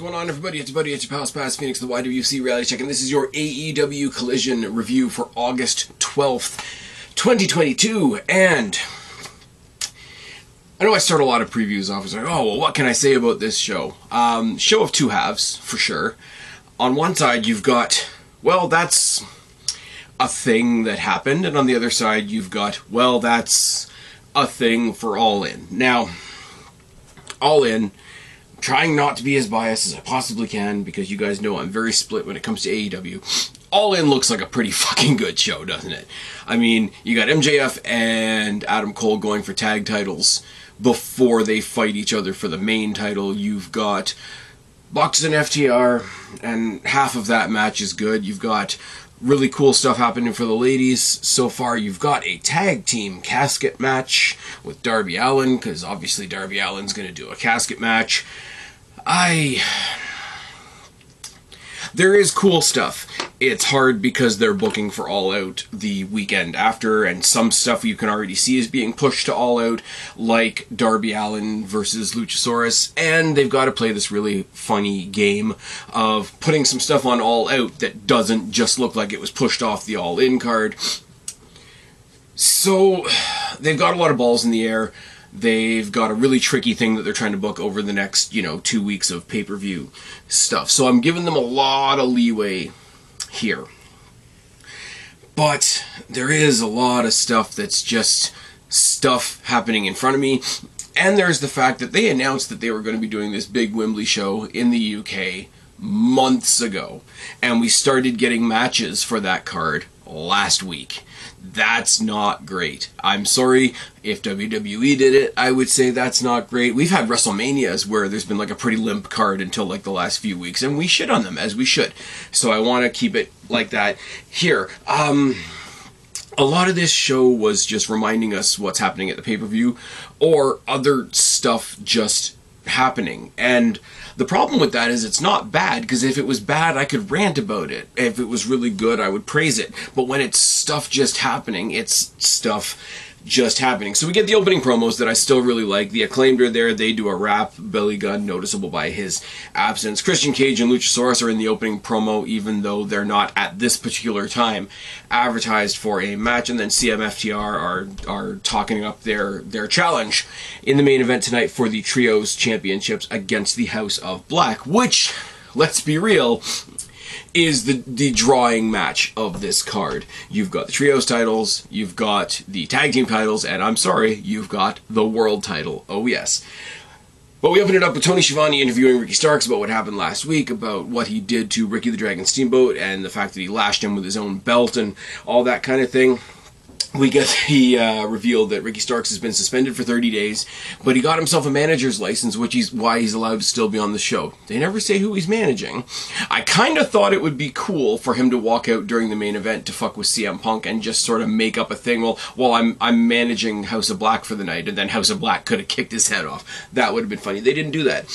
going on, everybody? It's your buddy, it's your pal Spaz, Phoenix, the YWC Reality Check, and this is your AEW Collision review for August 12th, 2022, and I know I start a lot of previews off as like, oh, well, what can I say about this show? Show of two halves, for sure. On one side, you've got, well, that's a thing that happened, and on the other side, you've got, well, that's a thing for All In. Now, All In, trying not to be as biased as I possibly can, because you guys know I'm very split when it comes to AEW. All In looks like a pretty fucking good show, doesn't it? I mean, you got MJF and Adam Cole going for tag titles before they fight each other for the main title. You've got Bucks and FTR, and half of that match is good. You've got really cool stuff happening for the ladies so far. You've got a tag team casket match with Darby Allin, because obviously Darby Allin's going to do a casket match. There is cool stuff. It's hard because they're booking for All Out the weekend after, and some stuff you can already see is being pushed to All Out, like Darby Allin versus Luchasaurus, and they've got to play this really funny game of putting some stuff on All Out that doesn't just look like it was pushed off the All In card. So they've got a lot of balls in the air. They've got a really tricky thing that they're trying to book over the next, 2 weeks of pay-per-view stuff. So I'm giving them a lot of leeway here. But there is a lot of stuff that's just stuff happening in front of me. And there's the fact that they announced that they were going to be doing this big Wembley show in the UK months ago. And we started getting matches for that card last week. That's not great. I'm sorry if WWE did it. I would say that's not great. We've had WrestleManias where there's been like a pretty limp card until like the last few weeks, and we shit on them as we should. So I want to keep it like that here. A lot of this show was just reminding us what's happening at the pay-per-view or other stuff just happening. And the problem with that is it's not bad, because if it was bad, I could rant about it. If it was really good, I would praise it. But when it's stuff just happening, it's stuff just happening. So we get the opening promos that I still really like. The Acclaimed are there. They do a rap. Billy Gunn, noticeable by his absence. Christian Cage and Luchasaurus are in the opening promo, even though they're not at this particular time advertised for a match. And then CMFTR are talking up their challenge in the main event tonight for the Trios Championships against the House of Black, which, let's be real, is the drawing match of this card. You've got the Trios titles, you've got the Tag Team titles, and I'm sorry, you've got the World title. Oh yes. But we open it up with Tony Schiavone interviewing Ricky Starks about what happened last week, about what he did to Ricky the Dragon Steamboat, and the fact that he lashed him with his own belt and all that kind of thing. He revealed that Ricky Starks has been suspended for 30 days, but he got himself a manager's license, which is why he's allowed to still be on the show. They never say who he's managing. I kind of thought it would be cool for him to walk out during the main event to fuck with CM Punk and just sort of make up a thing. Well, I'm managing House of Black for the night, and then House of Black could have kicked his head off. That would have been funny. They didn't do that.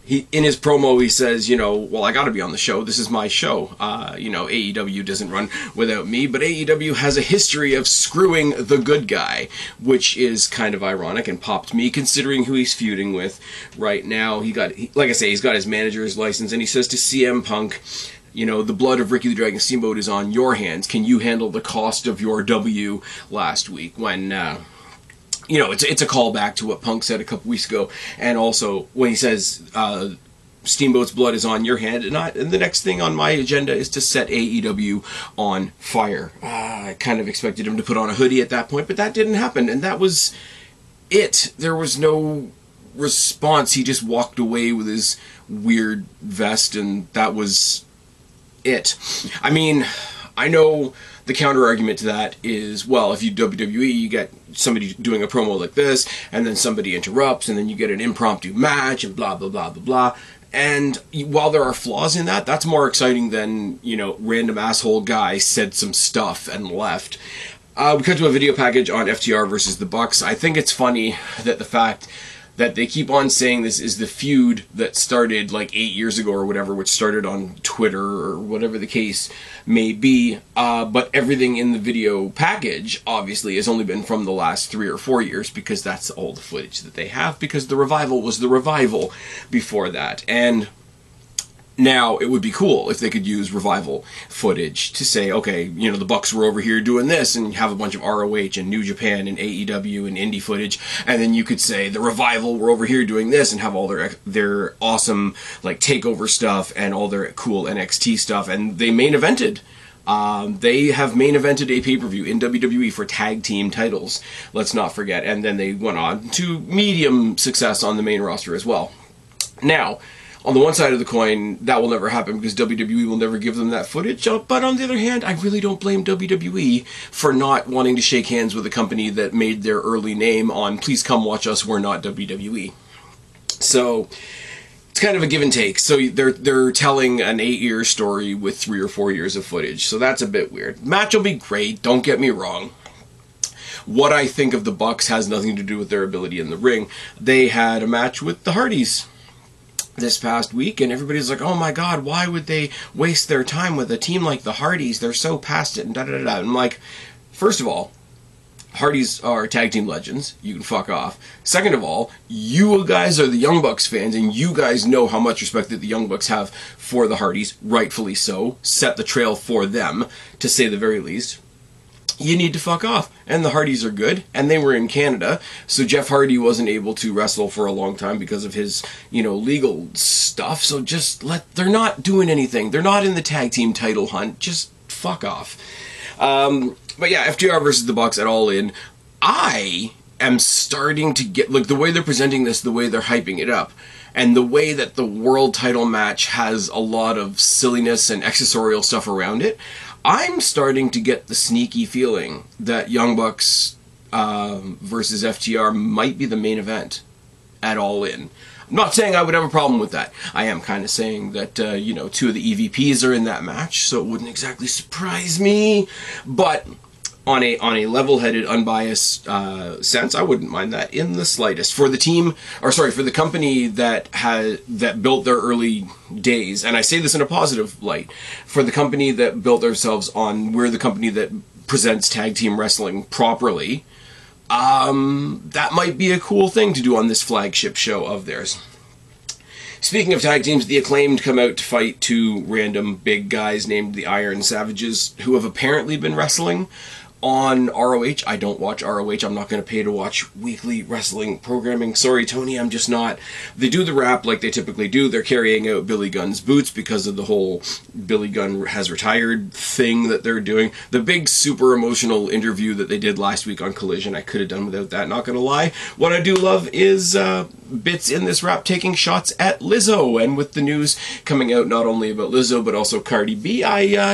In his promo, he says, well, I gotta be on the show. This is my show. AEW doesn't run without me, but AEW has a history of screwing the good guy, which is kind of ironic and popped me, considering who he's feuding with right now. Like I say, he's got his manager's license, and he says to CM Punk, the blood of Ricky the Dragon Steamboat is on your hands. Can you handle the cost of your W last week? When, it's a callback to what Punk said a couple weeks ago, and also when he says Steamboat's blood is on your hand, and the next thing on my agenda is to set AEW on fire. I kind of expected him to put on a hoodie at that point, but that didn't happen, and that was it. There was no response. He just walked away with his weird vest, and that was it. I mean, I know the counter-argument to that is, well, if you WWE, you get somebody doing a promo like this, and then somebody interrupts, and then you get an impromptu match, and blah, blah, blah, blah, blah. And while there are flaws in that, that's more exciting than, random asshole guy said some stuff and left. We cut to a video package on FTR versus the Bucks. I think it's funny that the fact that they keep on saying this is the feud that started like 8 years ago or whatever, which started on Twitter or whatever the case may be, but everything in the video package obviously has only been from the last 3 or 4 years, because that's all the footage that they have, because the Revival was the Revival before that. And now, it would be cool if they could use Revival footage to say, okay, you know, the Bucks were over here doing this, and have a bunch of ROH and New Japan and AEW and indie footage, and then you could say the Revival were over here doing this, and have all their awesome, like, takeover stuff and all their cool NXT stuff, and they main evented. They have main evented a pay-per-view in WWE for tag team titles, let's not forget, and then they went on to medium success on the main roster as well. Now, on the one side of the coin, that will never happen because WWE will never give them that footage. But on the other hand, I really don't blame WWE for not wanting to shake hands with a company that made their early name on "Please come watch us, we're not WWE." So it's kind of a give and take. So they're telling an 8-year story with 3 or 4 years of footage. So that's a bit weird. Match will be great. Don't get me wrong. What I think of the Bucks has nothing to do with their ability in the ring. They had a match with the Hardys this past week, and everybody's like, oh my god, why would they waste their time with a team like the Hardys? They're so past it, and da-da-da-da. I'm like, first of all, Hardys are tag team legends. You can fuck off. Second of all, you guys are the Young Bucks fans, and you guys know how much respect that the Young Bucks have for the Hardys, rightfully so. Set the trail for them, to say the very least. You need to fuck off. And the Hardys are good, and they were in Canada, so Jeff Hardy wasn't able to wrestle for a long time because of his, you know, legal stuff, so just they're not doing anything. They're not in the tag team title hunt. Just fuck off. But yeah, FTR versus the Bucks at All In. I am starting to get, like, the way they're presenting this, the way they're hyping it up, and the way that the world title match has a lot of silliness and accessorial stuff around it, I'm starting to get the sneaky feeling that Young Bucks versus FTR might be the main event at All In. I'm not saying I would have a problem with that. I am kind of saying that, you know, 2 of the EVPs are in that match, so it wouldn't exactly surprise me. But on a level-headed, unbiased sense, I wouldn't mind that in the slightest. For the team, or sorry, for the company that built their early days, and I say this in a positive light, for the company that built themselves on, we're the company that presents tag team wrestling properly, that might be a cool thing to do on this flagship show of theirs. Speaking of tag teams, the Acclaimed come out to fight 2 random big guys named the Iron Savages, who have apparently been wrestling on ROH. I don't watch ROH. I'm not going to pay to watch weekly wrestling programming. Sorry, Tony, I'm just not. They do the rap like they typically do. They're carrying out Billy Gunn's boots because of the whole Billy Gunn has retired thing that they're doing. The big super emotional interview that they did last week on Collision, I could have done without that, not going to lie. What I do love is bits in this rap taking shots at Lizzo, and with the news coming out not only about Lizzo but also Cardi B,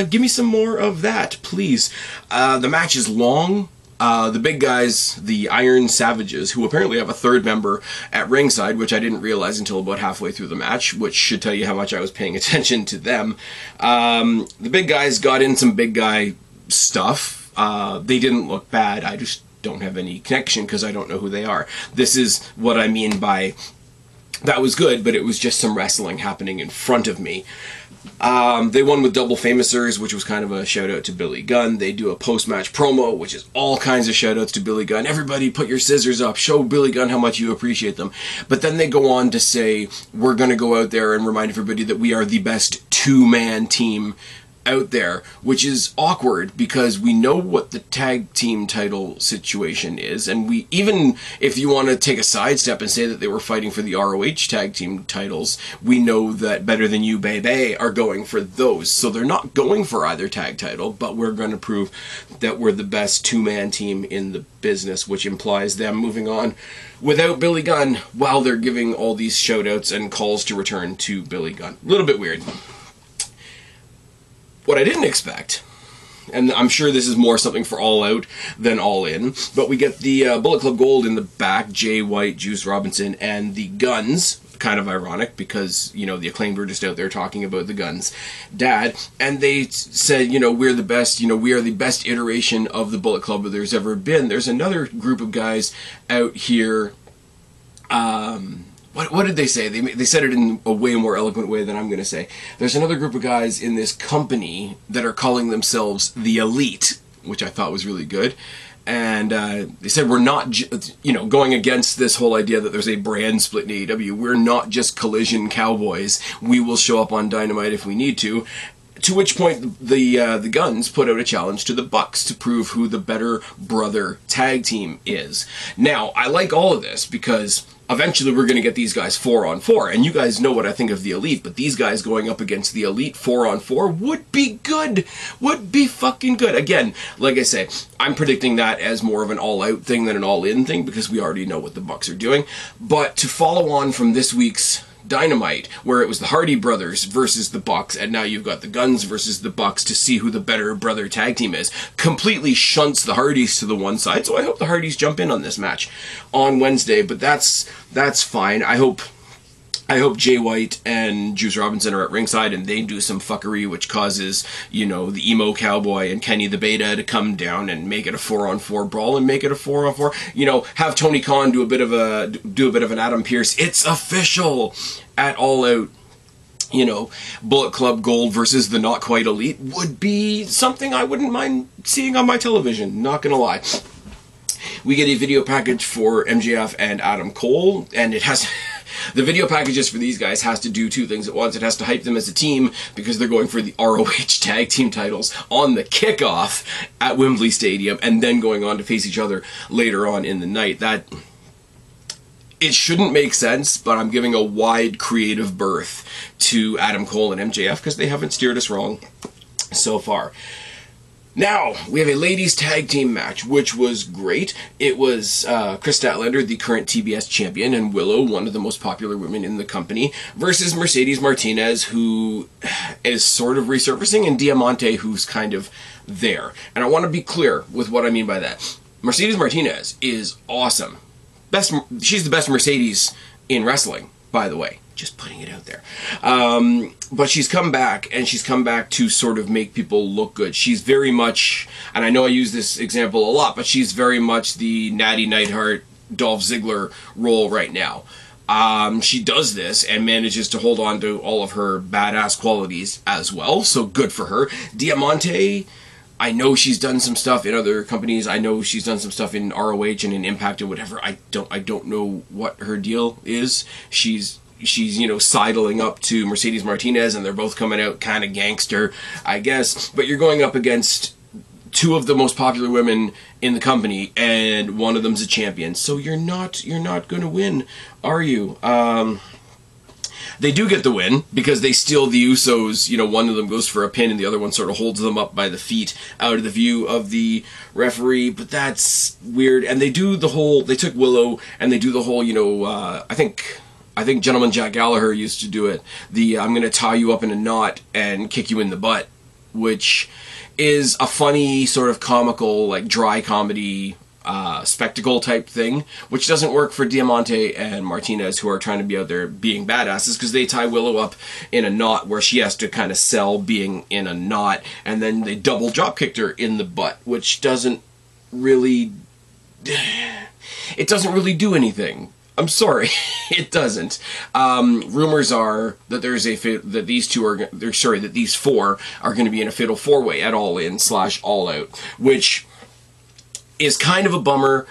give me some more of that, please. The match is long. The big guys, the Iron Savages, who apparently have a 3rd member at ringside, which I didn't realize until about halfway through the match, which should tell you how much I was paying attention to them. The big guys got in some big guy stuff. They didn't look bad. I just don't have any connection because I don't know who they are. This is what I mean by that was good, but it was just some wrestling happening in front of me. They won with double famousers, which was kind of a shout out to Billy Gunn. They do a post-match promo, which is all kinds of shout outs to Billy Gunn. Everybody put your scissors up, show Billy Gunn how much you appreciate them. But then they go on to say, we're going to go out there and remind everybody that we are the best 2-man team out there, which is awkward because we know what the tag team title situation is, and we, even if you want to take a sidestep and say that they were fighting for the ROH tag team titles, we know that Better Than You Baby are going for those, so they're not going for either tag title, but we're going to prove that we're the best 2-man team in the business, which implies them moving on without Billy Gunn while they're giving all these shout outs and calls to return to Billy Gunn. A little bit weird. What I didn't expect, and I'm sure this is more something for All Out than All In, but we get the Bullet Club Gold in the back, Jay White, Juice Robinson, and the Guns. Kind of ironic because, you know, the Acclaimed were just out there talking about the Guns' dad, and they said, you know, we're the best, you know, we are the best iteration of the Bullet Club that there's ever been. There's another group of guys out here what did they say? They said it in a way more eloquent way than I'm going to say. There's another group of guys in this company that are calling themselves the Elite, which I thought was really good. And they said we're not, going against this whole idea that there's a brand split in AEW. We're not just Collision cowboys. We will show up on Dynamite if we need to. To which point the Guns put out a challenge to the Bucks to prove who the better brother tag team is. Now, I like all of this because eventually we're going to get these guys 4-on-4, and you guys know what I think of the Elite, but these guys going up against the Elite 4-on-4 would be good. Would be fucking good. Again, like I say, I'm predicting that as more of an all-out thing than an all-in thing because we already know what the Bucks are doing. But to follow on from this week's Dynamite, where it was the Hardy Brothers versus the Bucks, and now you've got the Guns versus the Bucks to see who the better brother tag team is, completely shunts the Hardys to the one side, so I hope the Hardys jump in on this match on Wednesday, but that's fine. I hope Jay White and Juice Robinson are at ringside and they do some fuckery which causes, the emo cowboy and Kenny the Beta to come down and make it a 4-on-4 brawl and make it a 4-on-4. Have Tony Khan do a bit of an Adam Pearce. It's official at All Out. Bullet Club Gold versus the Not Quite Elite would be something I wouldn't mind seeing on my television, not gonna lie. We get a video package for MJF and Adam Cole, and it has... The video packages for these guys has to do two things at once. It has to hype them as a team because they're going for the ROH tag team titles on the kickoff at Wembley Stadium and then going on to face each other later on in the night. It shouldn't make sense, but I'm giving a wide creative berth to Adam Cole and MJF because they haven't steered us wrong so far. Now, we have a ladies tag team match, which was great. It was Chris Statlander, the current TBS champion, and Willow, one of the most popular women in the company, versus Mercedes Martinez, who is sort of resurfacing, and Diamante, who's kind of there. And I want to be clear with what I mean by that. Mercedes Martinez is awesome. She's the best Mercedes in wrestling, by the way. Just putting it out there. But she's come back, and she's come back to sort of make people look good. She's very much, and I know I use this example a lot, but she's very much the Natty Neidhart, Dolph Ziggler role right now. She does this and manages to hold on to all of her badass qualities as well, so good for her. Diamante, I know she's done some stuff in other companies. I know she's done some stuff in ROH and in Impact and whatever. I don't know what her deal is. She's sidling up to Mercedes Martinez, and they're both coming out kind of gangster, I guess. But you're going up against two of the most popular women in the company, and one of them's a champion. So you're not going to win, are you? They do get the win because they steal the Usos. One of them goes for a pin, and the other one sort of holds them up by the feet out of the view of the referee. But that's weird. And they do the whole. They took Willow, and they do the whole. I think Gentleman Jack Gallagher used to do it. I'm going to tie you up in a knot and kick you in the butt, which is a funny sort of comical, like dry comedy spectacle type thing, which doesn't work for Diamante and Martinez, who are trying to be out there being badasses, because they tie Willow up in a knot where she has to kind of sell being in a knot, and then they double drop kicked her in the butt, which doesn't really... It doesn't really do anything. I'm sorry, it doesn't. Rumors are that that these four are going to be in a fatal four-way at All In / All Out, which is kind of a bummer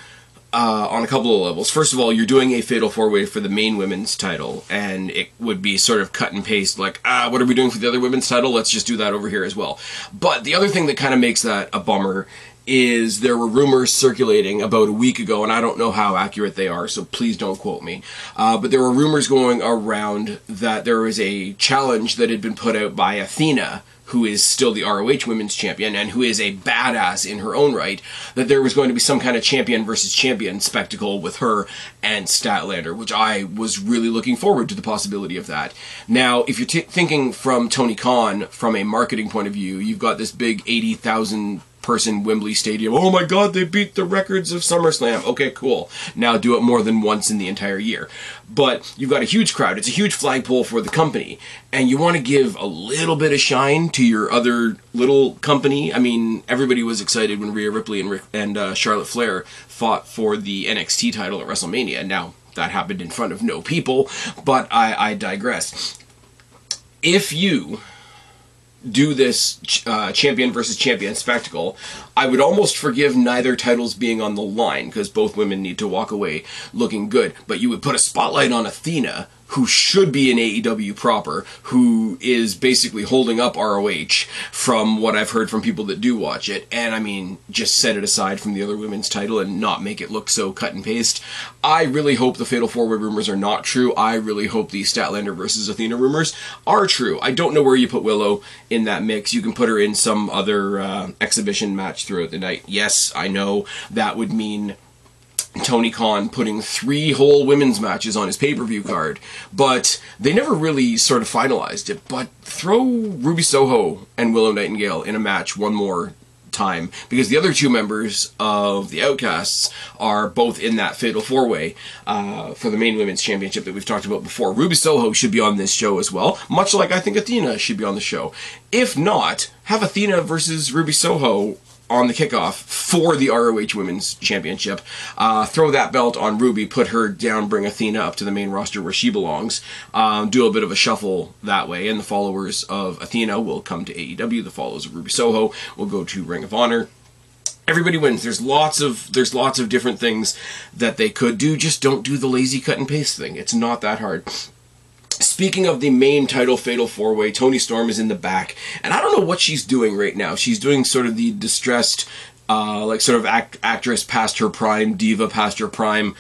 on a couple of levels. First of all, you're doing a fatal four-way for the main women's title, and it would be sort of cut and paste, like, what are we doing for the other women's title? Let's just do that over here as well. But the other thing that kind of makes that a bummer is there were rumors circulating about a week ago, and I don't know how accurate they are, so please don't quote me. But there were rumors going around that there was a challenge that had been put out by Athena, who is still the ROH Women's Champion, and who is a badass in her own right, that there was going to be some kind of champion versus champion spectacle with her and Statlander, which I was really looking forward to the possibility of that. Now, if you're thinking from Tony Khan, from a marketing point of view, you've got this big 80,000 person Wembley Stadium. Oh my god, they beat the records of SummerSlam. Okay, cool. Now do it more than once in the entire year. But you've got a huge crowd. It's a huge flagpole for the company. And you want to give a little bit of shine to your other little company. I mean, everybody was excited when Rhea Ripley and Charlotte Flair fought for the NXT title at WrestleMania. Now, that happened in front of no people, but I digress. If you do this champion versus champion spectacle, I would almost forgive neither titles being on the line, because both women need to walk away looking good. But you would put a spotlight on Athena, who should be in AEW proper, who is basically holding up ROH from what I've heard from people that do watch it, and I mean, just set it aside from the other women's title and not make it look so cut and paste. I really hope the Fatal 4-Way rumors are not true. I really hope the Statlander versus Athena rumors are true. I don't know where you put Willow in that mix. You can put her in some other exhibition match throughout the night. Yes, I know that would mean Tony Khan putting 3 whole women's matches on his pay-per-view card, but they never really sort of finalized it. But throw Ruby Soho and Willow Nightingale in a match one more time, because the other 2 members of the Outcasts are both in that Fatal 4-Way for the main women's championship that we've talked about before. Ruby Soho should be on this show as well, much like I think Athena should be on the show. If not, have Athena versus Ruby Soho on the kickoff for the ROH Women's Championship. Throw that belt on Ruby, put her down, bring Athena up to the main roster where she belongs. Do a bit of a shuffle that way, and the followers of Athena will come to AEW. The followers of Ruby Soho will go to Ring of Honor. Everybody wins. There's lots of different things that they could do. Just don't do the lazy cut and paste thing. It's not that hard. Speaking of the main title Fatal 4-Way, Toni Storm is in the back, and I don't know what she's doing right now. She's doing sort of the distressed, like sort of actress past her prime, diva past her prime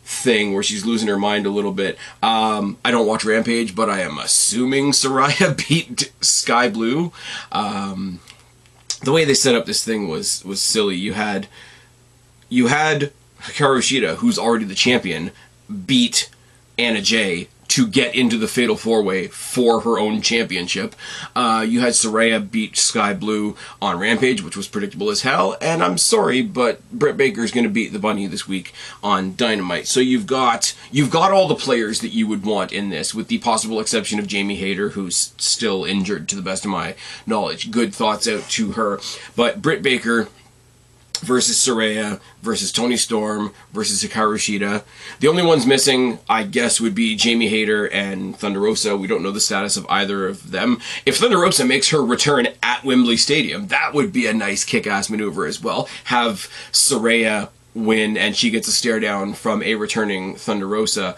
thing, where she's losing her mind a little bit. I don't watch Rampage, but I am assuming Saraya beat Sky Blue. The way they set up this thing was silly. You had Hikaru Shida, who's already the champion, beat Anna Jay to get into the Fatal 4-Way for her own championship. You had Saraya beat Sky Blue on Rampage, which was predictable as hell, and I'm sorry, but Britt Baker's going to beat the Bunny this week on Dynamite. So you've got all the players that you would want in this, with the possible exception of Jamie Hayter, who's still injured to the best of my knowledge. Good thoughts out to her. But Britt Baker versus Saraya versus Toni Storm versus Hikaru Shida. The only ones missing, I guess, would be Jamie Hayter and Thunder Rosa. We don't know the status of either of them. If Thunder Rosa makes her return at Wembley Stadium, that would be a nice kick-ass maneuver as well. Have Saraya win and she gets a stare down from a returning Thunder Rosa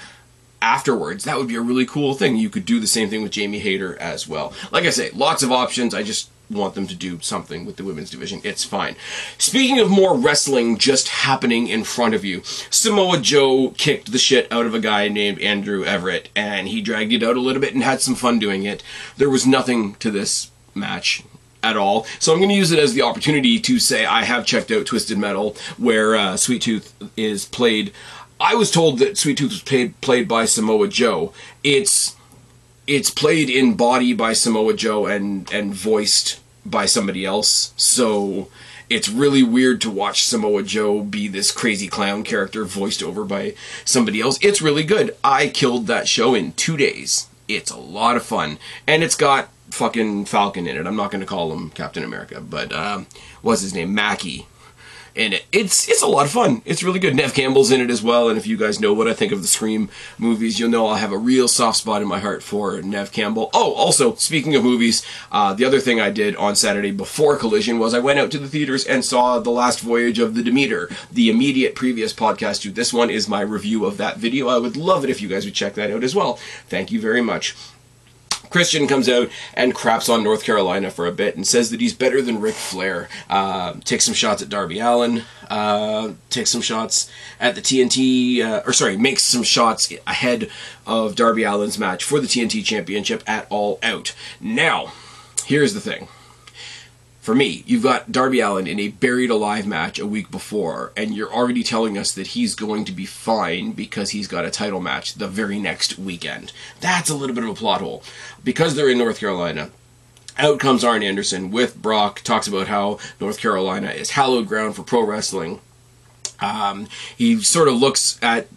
afterwards. That would be a really cool thing. You could do the same thing with Jamie Hayter as well. Like I say, lots of options. I just want them to do something with the women's division. It's fine. Speaking of more wrestling just happening in front of you, Samoa Joe kicked the shit out of a guy named Andrew Everett, and he dragged it out a little bit and had some fun doing it. There was nothing to this match at all, so I'm going to use it as the opportunity to say I have checked out Twisted Metal, where Sweet Tooth is played. I was told that Sweet Tooth was played by Samoa Joe. It's played in body by Samoa Joe and voiced by somebody else, so it's really weird to watch Samoa Joe be this crazy clown character voiced over by somebody else. It's really good. I killed that show in 2 days. It's a lot of fun, and it's got fucking Falcon in it. I'm not going to call him Captain America, but what's his name? Mackie. And it's a lot of fun. It's really good. Nev Campbell's in it as well, and if you guys know what I think of the Scream movies, you'll know I'll have a real soft spot in my heart for Nev Campbell. Oh, also, speaking of movies, the other thing I did on Saturday before Collision was I went out to the theaters and saw The Last Voyage of the Demeter, the immediate previous podcast to this one is my review of that video. I would love it if you guys would check that out as well. Thank you very much. Christian comes out and craps on North Carolina for a bit and says that he's better than Ric Flair. Takes some shots at Darby Allin. Takes some shots at the TNT, makes some shots ahead of Darby Allin's match for the TNT Championship at All Out. Now, here's the thing. For me, you've got Darby Allin in a Buried Alive match a week before, and you're already telling us that he's going to be fine because he's got a title match the very next weekend. That's a little bit of a plot hole. Because they're in North Carolina, out comes Arn Anderson with Brock, talks about how North Carolina is hallowed ground for pro wrestling. He sort of looks at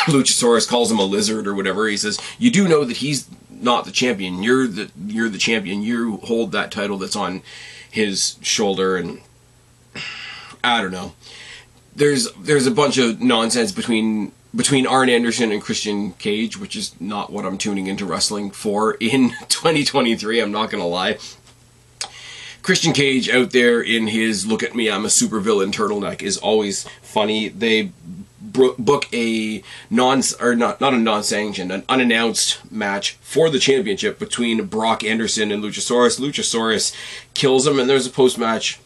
Luchasaurus, calls him a lizard or whatever. He says, you do know that he's not the champion. You're the champion. You hold that title that's on his shoulder, and I don't know. There's a bunch of nonsense between between Arn Anderson and Christian Cage, which is not what I'm tuning into wrestling for in 2023, I'm not going to lie. Christian Cage out there in his "look at me, I'm a supervillain" turtleneck is always funny. They book a not a non-sanctioned, an unannounced match for the championship between Brock Anderson and Luchasaurus. Luchasaurus kills him, and there's a post-match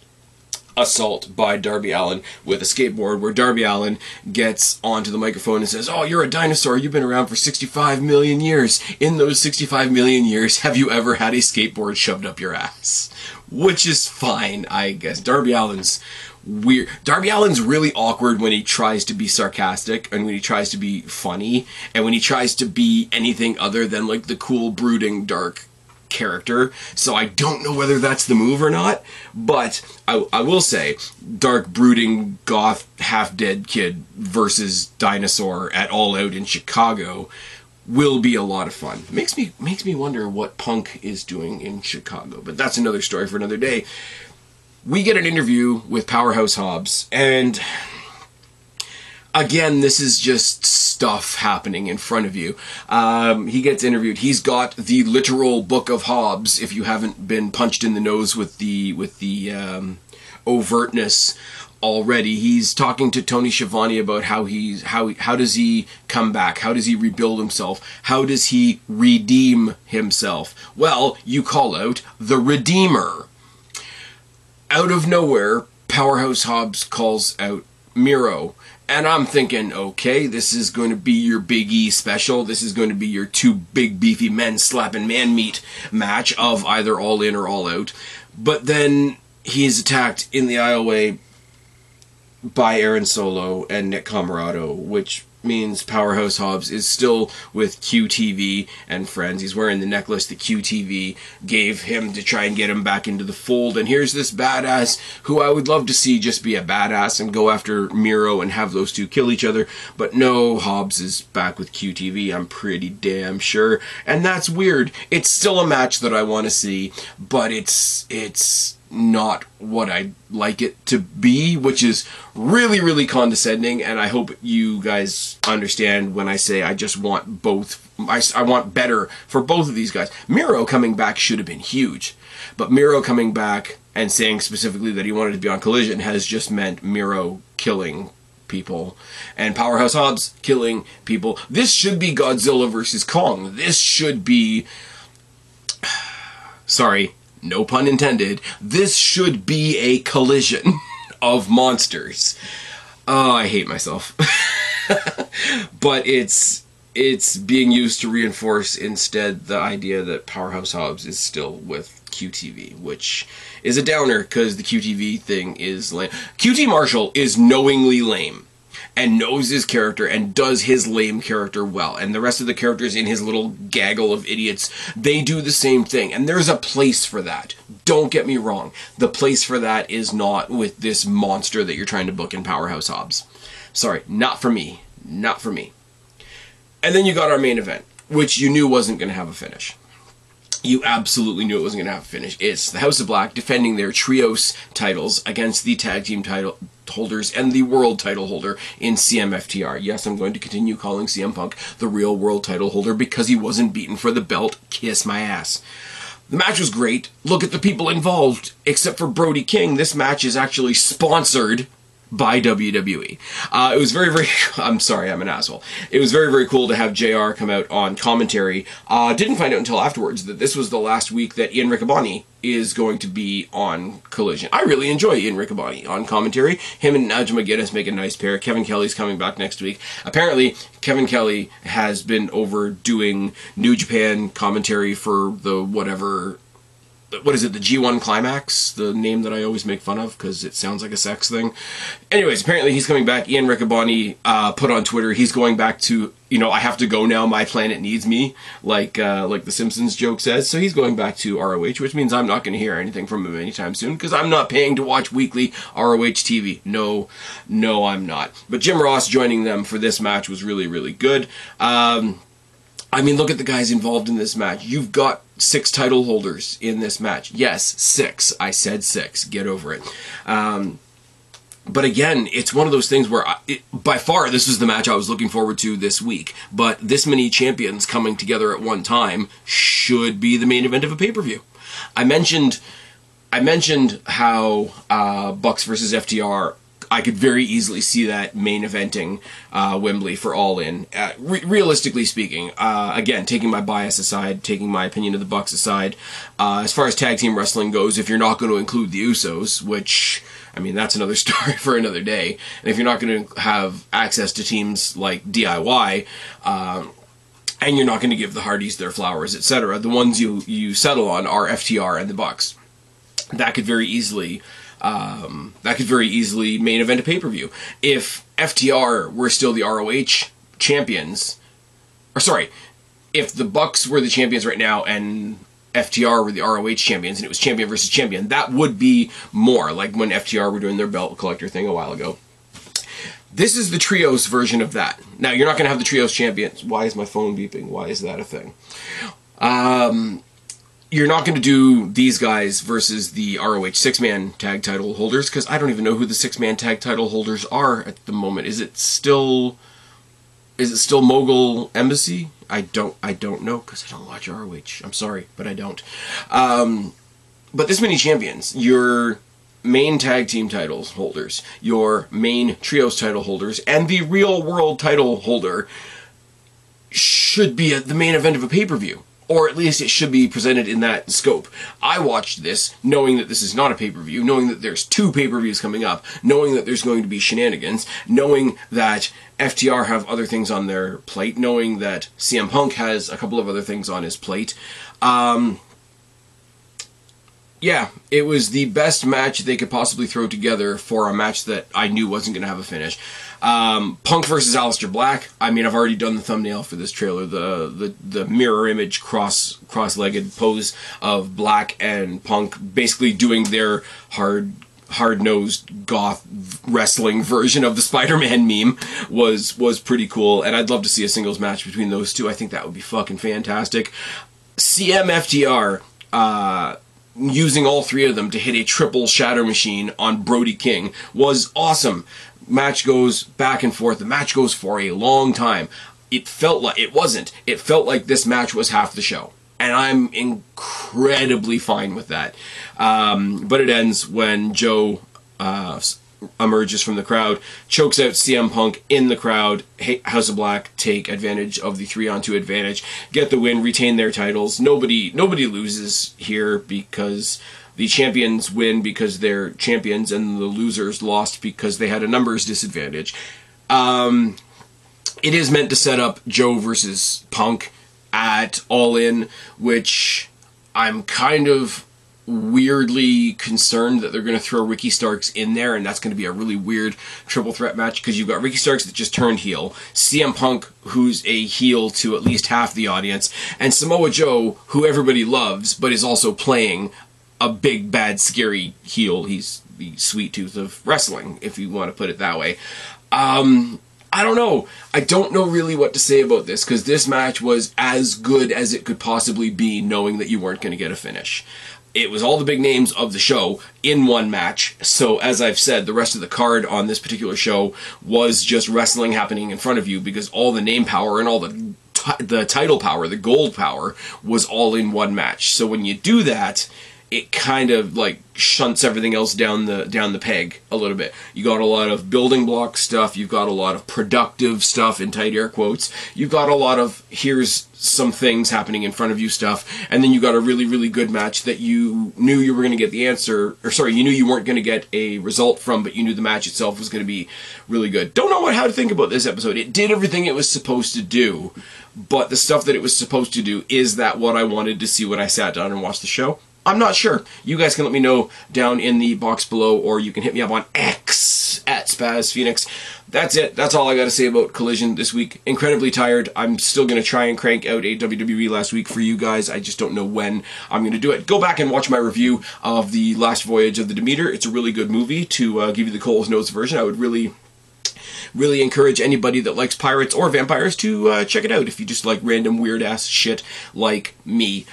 assault by Darby Allin with a skateboard, where Darby Allin gets onto the microphone and says, "Oh, you're a dinosaur. You've been around for 65 million years. In those 65 million years, have you ever had a skateboard shoved up your ass?" Which is fine, I guess. Darby Allin's weird. Darby Allin's really awkward when he tries to be sarcastic, and when he tries to be funny, and when he tries to be anything other than like the cool, brooding, dark character. So I don't know whether that's the move or not, but I will say dark, brooding, goth, half-dead kid versus dinosaur at All Out in Chicago will be a lot of fun. Makes me wonder what Punk is doing in Chicago, but that's another story for another day. We get an interview with Powerhouse Hobbs, and again, this is just stuff happening in front of you. He gets interviewed. He's got the literal Book of Hobbs, if you haven't been punched in the nose with the overtness already. He's talking to Tony Schiavone about how does he come back? How does he rebuild himself? How does he redeem himself? Well, you call out the Redeemer. Out of nowhere, Powerhouse Hobbs calls out Miro. And I'm thinking, okay, this is going to be your Big E special. This is going to be your two big beefy men slapping man meat match of either All In or All Out. But then he's attacked in the aisleway by Aaron Solo and Nick Comoroto, which means Powerhouse Hobbs is still with QTV and friends. He's wearing the necklace that QTV gave him to try and get him back into the fold. And here's this badass who I would love to see just be a badass and go after Miro and have those two kill each other. But no, Hobbs is back with QTV, I'm pretty damn sure. And that's weird. It's still a match that I want to see, but it's not what I'd like it to be, which is really, really condescending, and I hope you guys understand when I say I just want both. I want better for both of these guys. Miro coming back should have been huge, but Miro coming back and saying specifically that he wanted to be on Collision has just meant Miro killing people and Powerhouse Hobbs killing people. This should be Godzilla versus Kong. This should be... sorry, no pun intended. This should be a collision of monsters. Oh, I hate myself. But it's being used to reinforce instead the idea that Powerhouse Hobbs is still with QTV, which is a downer because the QTV thing is lame. QT Marshall is knowingly lame and knows his character and does his lame character well. And the rest of the characters in his little gaggle of idiots, they do the same thing. And there's a place for that. Don't get me wrong. The place for that is not with this monster that you're trying to book in Powerhouse Hobbs. Sorry, not for me. Not for me. And then you got our main event, which you knew wasn't going to have a finish. You absolutely knew it wasn't going to have a finish. It's the House of Black defending their trios titles against the tag team title holders and the world title holder in CMFTR. Yes, I'm going to continue calling CM Punk the real world title holder because he wasn't beaten for the belt. Kiss my ass. The match was great. Look at the people involved. Except for Brody King, this match is actually sponsored by WWE. It was very, very... I'm sorry, I'm an asshole. It was very, very cool to have JR come out on commentary. Didn't find out until afterwards that this was the last week that Ian Riccaboni is going to be on Collision. I really enjoy Ian Riccaboni on commentary. Him and Najma McGuinness make a nice pair. Kevin Kelly's coming back next week. Apparently, Kevin Kelly has been over doing New Japan commentary for the whatever... What is it, the G1 Climax? The name that I always make fun of because it sounds like a sex thing. Anyways, apparently he's coming back. Ian Riccaboni put on Twitter he's going back to, I have to go now, my planet needs me, like the Simpsons joke says. So he's going back to ROH, which means I'm not going to hear anything from him anytime soon because I'm not paying to watch weekly ROH TV. No, I'm not. But Jim Ross joining them for this match was really, really good. I mean, look at the guys involved in this match. You've got 6 title holders in this match. Yes, 6. I said 6. Get over it. But again, it's one of those things where, by far, this is the match I was looking forward to this week. But this many champions coming together at one time should be the main event of a pay-per-view. I mentioned how Bucks versus FTR, I could very easily see that main eventing Wembley for All In. Realistically speaking, again, taking my bias aside, taking my opinion of the Bucks aside, as far as tag team wrestling goes, if you're not going to include the Usos, which, I mean, that's another story for another day, and if you're not going to have access to teams like DIY, and you're not going to give the Hardys their flowers, etc., the ones you settle on are FTR and the Bucks. That could very easily main event a pay-per-view. If FTR were still the ROH champions, or sorry, if the Bucks were the champions right now and FTR were the ROH champions and it was champion versus champion, that would be more like when FTR were doing their belt collector thing a while ago. This is the trios version of that. Now, you're not going to have the trios champions. Why is my phone beeping? Why is that a thing? You're not going to do these guys versus the ROH six-man tag title holders, because I don't even know who the six-man tag title holders are at the moment. Is it still Mogul Embassy? I don't know, because I don't watch ROH. I'm sorry, but I don't. But this many champions, your main tag team titles holders, your main trios title holders, and the real world title holder should be at the main event of a pay-per-view. Or at least it should be presented in that scope. I watched this knowing that this is not a pay-per-view, knowing that there's 2 pay-per-views coming up, knowing that there's going to be shenanigans, knowing that FTR have other things on their plate, knowing that CM Punk has a couple of other things on his plate. Yeah, it was the best match they could possibly throw together for a match that I knew wasn't going to have a finish. Punk versus Aleister Black. I mean, I've already done the thumbnail for this trailer. The mirror image cross-legged pose of Black and Punk basically doing their hard-nosed goth wrestling version of the Spider-Man meme was pretty cool, and I'd love to see a singles match between those two. I think that would be fucking fantastic. CM FTR, using all 3 of them to hit a triple shatter machine on Brody King was awesome. Match goes back and forth. The match goes for a long time. It felt like, it wasn't. It felt like this match was half the show. And I'm incredibly fine with that. But it ends when Joe emerges from the crowd, chokes out CM Punk in the crowd. House of Black take advantage of the 3-on-2 advantage, get the win, retain their titles. Nobody loses here because the champions win because they're champions, and the losers lost because they had a numbers disadvantage. It is meant to set up Joe versus Punk at All In, which I'm kind of weirdly concerned that they're going to throw Ricky Starks in there, and that's going to be a really weird triple threat match, because you've got Ricky Starks that just turned heel, CM Punk, who's a heel to at least half the audience, and Samoa Joe, who everybody loves, but is also playing a big, bad, scary heel. He's the sweet tooth of wrestling, if you want to put it that way. I don't know. I don't know really what to say about this, because this match was as good as it could possibly be, knowing that you weren't going to get a finish. It was all the big names of the show in one match, so as I've said, the rest of the card on this particular show was just wrestling happening in front of you, because all the name power and all the title power, the gold power, was all in one match. So when you do that, it kind of like shunts everything else down the peg a little bit. You got a lot of building block stuff, you've got a lot of productive stuff in tight air quotes, you've got a lot of here's some things happening in front of you stuff, and then you got a really, really good match that you knew you were going to get the answer, or sorry, you knew you weren't going to get a result from, but you knew the match itself was going to be really good. Don't know how to think about this episode. It did everything it was supposed to do, but the stuff that it was supposed to do, is that what I wanted to see when I sat down and watched the show? I'm not sure. You guys can let me know down in the box below, or you can hit me up on X at Spaz Phoenix. That's it. That's all I got to say about Collision this week. Incredibly tired. I'm still going to try and crank out a WWE last week for you guys. I just don't know when I'm going to do it. Go back and watch my review of The Last Voyage of the Demeter. It's a really good movie. To give you the Cole's Notes version, I would really encourage anybody that likes pirates or vampires to check it out if you just like random weird-ass shit like me.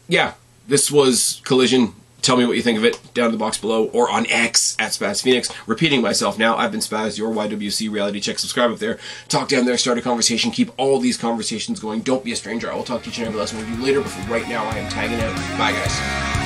Yeah, this was Collision. Tell me what you think of it down in the box below, or on X at Spaz Phoenix. Repeating myself now, I've been Spaz, your YWC reality check. Subscribe up there, talk down there, start a conversation, keep all these conversations going. Don't be a stranger. I will talk to each and every last one of you later, but for right now, I am tagging out. Bye, guys.